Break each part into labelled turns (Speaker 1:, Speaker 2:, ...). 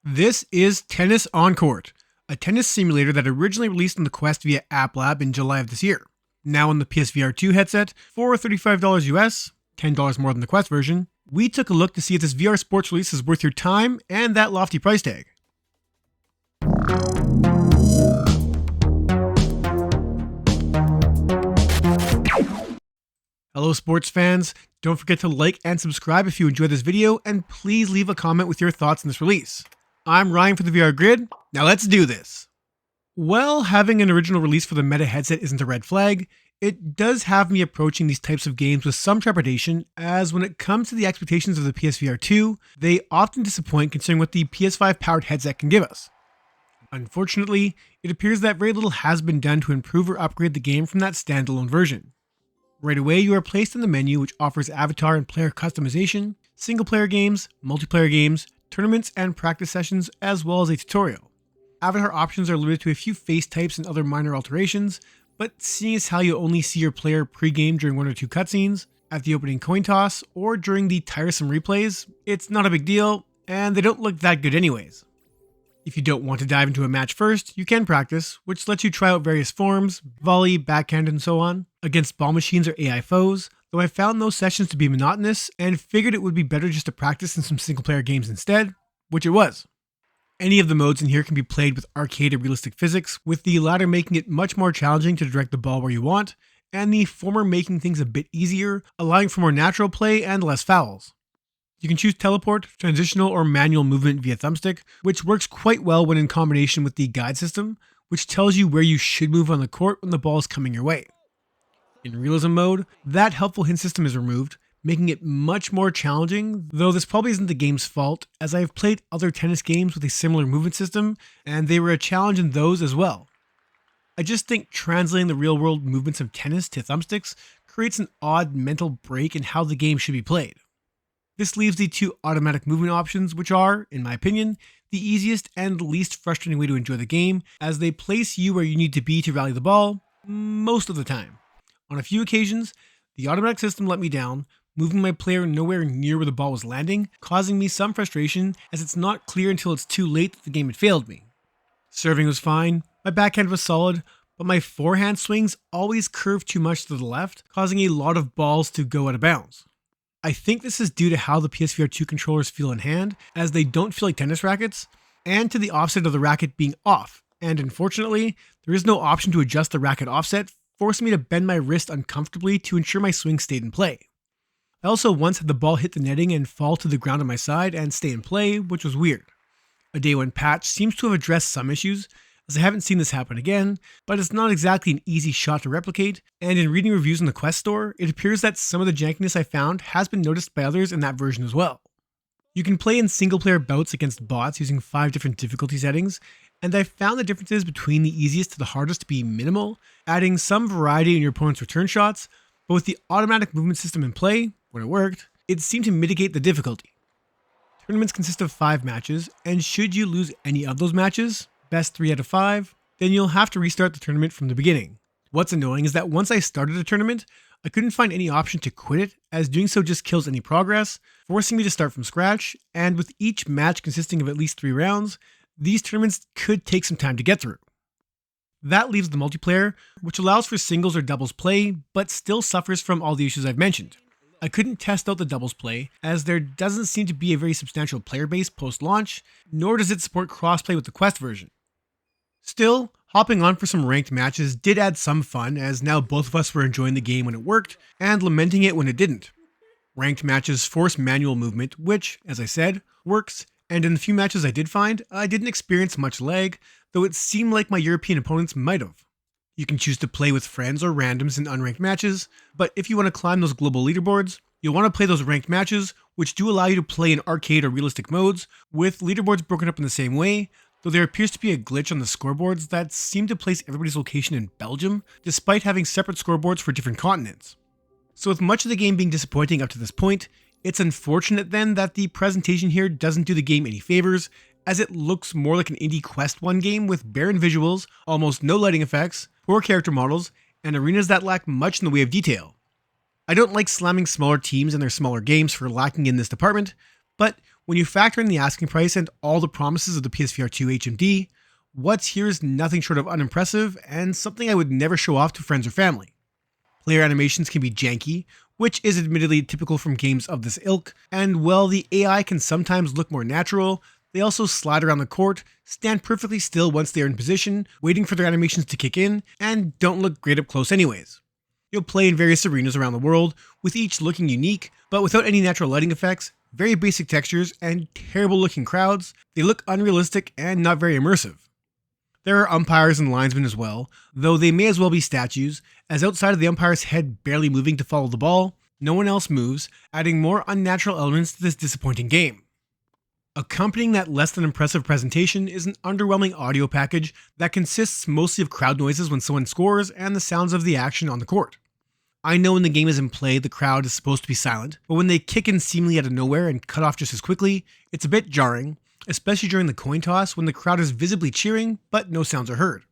Speaker 1: This is Tennis on Court, a tennis simulator that originally released on the Quest via App Lab in July of this year. Now on the PSVR 2 headset for $35 US, $10 more than the Quest version, we took a look to see if this VR sports release is worth your time and that lofty price tag. Hello sports fans, don't forget to like and subscribe if you enjoyed this video, and please leave a comment with your thoughts on this release. I'm Ryan for the VR Grid, now let's do this. While having an original release for the Meta headset isn't a red flag, it does have me approaching these types of games with some trepidation, as when it comes to the expectations of the PSVR 2, they often disappoint considering what the PS5 powered headset can give us. Unfortunately, it appears that very little has been done to improve or upgrade the game from that standalone version. Right away, you are placed in the menu, which offers avatar and player customization, single-player games, multiplayer games, tournaments and practice sessions, as well as a tutorial. Avatar options are limited to a few face types and other minor alterations, but seeing as how you only see your player pre-game during one or two cutscenes, at the opening coin toss, or during the tiresome replays, it's not a big deal, and they don't look that good anyways. If you don't want to dive into a match first, you can practice, which lets you try out various forms, volley, backhand, and so on, against ball machines or AI foes, though I found those sessions to be monotonous and figured it would be better just to practice in some single-player games instead, which it was. Any of the modes in here can be played with arcade or realistic physics, with the latter making it much more challenging to direct the ball where you want, and the former making things a bit easier, allowing for more natural play and less fouls. You can choose teleport, transitional, or manual movement via thumbstick, which works quite well when in combination with the guide system, which tells you where you should move on the court when the ball is coming your way. In realism mode, that helpful hint system is removed, making it much more challenging, though this probably isn't the game's fault, as I have played other tennis games with a similar movement system, and they were a challenge in those as well. I just think translating the real-world movements of tennis to thumbsticks creates an odd mental break in how the game should be played. This leaves the two automatic movement options, which are, in my opinion, the easiest and least frustrating way to enjoy the game, as they place you where you need to be to rally the ball, most of the time. On a few occasions, the automatic system let me down, moving my player nowhere near where the ball was landing, causing me some frustration as it's not clear until it's too late that the game had failed me. Serving was fine, my backhand was solid, but my forehand swings always curved too much to the left, causing a lot of balls to go out of bounds. I think this is due to how the PSVR 2 controllers feel in hand, as they don't feel like tennis rackets, and to the offset of the racket being off, and unfortunately, there is no option to adjust the racket offset, forcing me to bend my wrist uncomfortably to ensure my swing stayed in play. I also once had the ball hit the netting and fall to the ground on my side and stay in play, which was weird. A day one patch seems to have addressed some issues, as I haven't seen this happen again, but it's not exactly an easy shot to replicate, and in reading reviews in the Quest store, it appears that some of the jankiness I found has been noticed by others in that version as well. You can play in single-player bouts against bots using 5 different difficulty settings, and I found the differences between the easiest to the hardest to be minimal, adding some variety in your opponent's return shots, but with the automatic movement system in play, when it worked, it seemed to mitigate the difficulty. Tournaments consist of 5 matches, and should you lose any of those matches, best 3 out of 5, then you'll have to restart the tournament from the beginning. What's annoying is that once I started a tournament, I couldn't find any option to quit it, as doing so just kills any progress, forcing me to start from scratch, and with each match consisting of at least 3 rounds, these tournaments could take some time to get through. That leaves the multiplayer, which allows for singles or doubles play, but still suffers from all the issues I've mentioned. I couldn't test out the doubles play, as there doesn't seem to be a very substantial player base post-launch, nor does it support crossplay with the Quest version. Still, hopping on for some ranked matches did add some fun, as now both of us were enjoying the game when it worked, and lamenting it when it didn't. Ranked matches force manual movement, which, as I said, works, and in the few matches I did find, I didn't experience much lag, though it seemed like my European opponents might have. You can choose to play with friends or randoms in unranked matches, but if you want to climb those global leaderboards, you'll want to play those ranked matches, which do allow you to play in arcade or realistic modes, with leaderboards broken up in the same way, though there appears to be a glitch on the scoreboards that seem to place everybody's location in Belgium, despite having separate scoreboards for different continents. So with much of the game being disappointing up to this point, it's unfortunate then that the presentation here doesn't do the game any favors, as it looks more like an indie Quest 1 game with barren visuals, almost no lighting effects, poor character models, and arenas that lack much in the way of detail. I don't like slamming smaller teams and their smaller games for lacking in this department, but When you factor in the asking price and all the promises of the PSVR 2 HMD, what's here is nothing short of unimpressive and something I would never show off to friends or family. Player animations can be janky, which is admittedly typical from games of this ilk, and while the AI can sometimes look more natural, they also slide around the court, stand perfectly still once they are in position, waiting for their animations to kick in, and don't look great up close anyways. You'll play in various arenas around the world, with each looking unique, but without any natural lighting effects, very basic textures, and terrible looking crowds. They look unrealistic and not very immersive. There are umpires and linesmen as well, though they may as well be statues, as outside of the umpire's head barely moving to follow the ball, no one else moves, adding more unnatural elements to this disappointing game. Accompanying that less than impressive presentation is an underwhelming audio package that consists mostly of crowd noises when someone scores and the sounds of the action on the court. I know when the game is in play, the crowd is supposed to be silent, but when they kick in seemingly out of nowhere and cut off just as quickly, it's a bit jarring, especially during the coin toss when the crowd is visibly cheering, but no sounds are heard.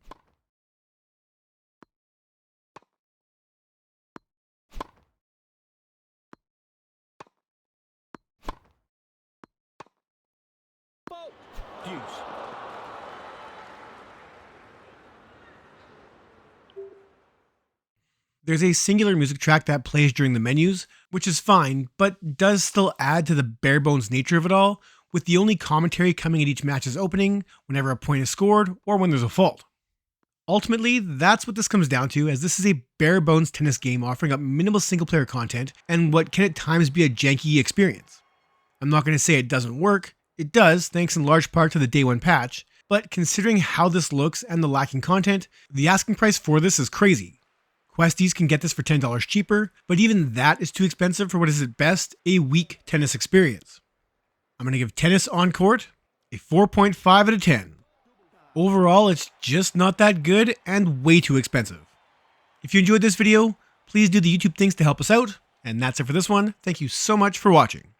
Speaker 1: There's a singular music track that plays during the menus, which is fine, but does still add to the bare bones nature of it all, with the only commentary coming at each match's opening, whenever a point is scored, or when there's a fault. Ultimately, that's what this comes down to, as this is a bare bones tennis game offering up minimal single player content and what can at times be a janky experience. I'm not going to say it doesn't work, it does, thanks in large part to the day one patch, but considering how this looks and the lacking content, the asking price for this is crazy. Questies can get this for $10 cheaper, but even that is too expensive for what is at best a weak tennis experience. I'm going to give Tennis on Court a 4.5 out of 10. Overall, it's just not that good and way too expensive. If you enjoyed this video, please do the YouTube things to help us out, and that's it for this one. Thank you so much for watching.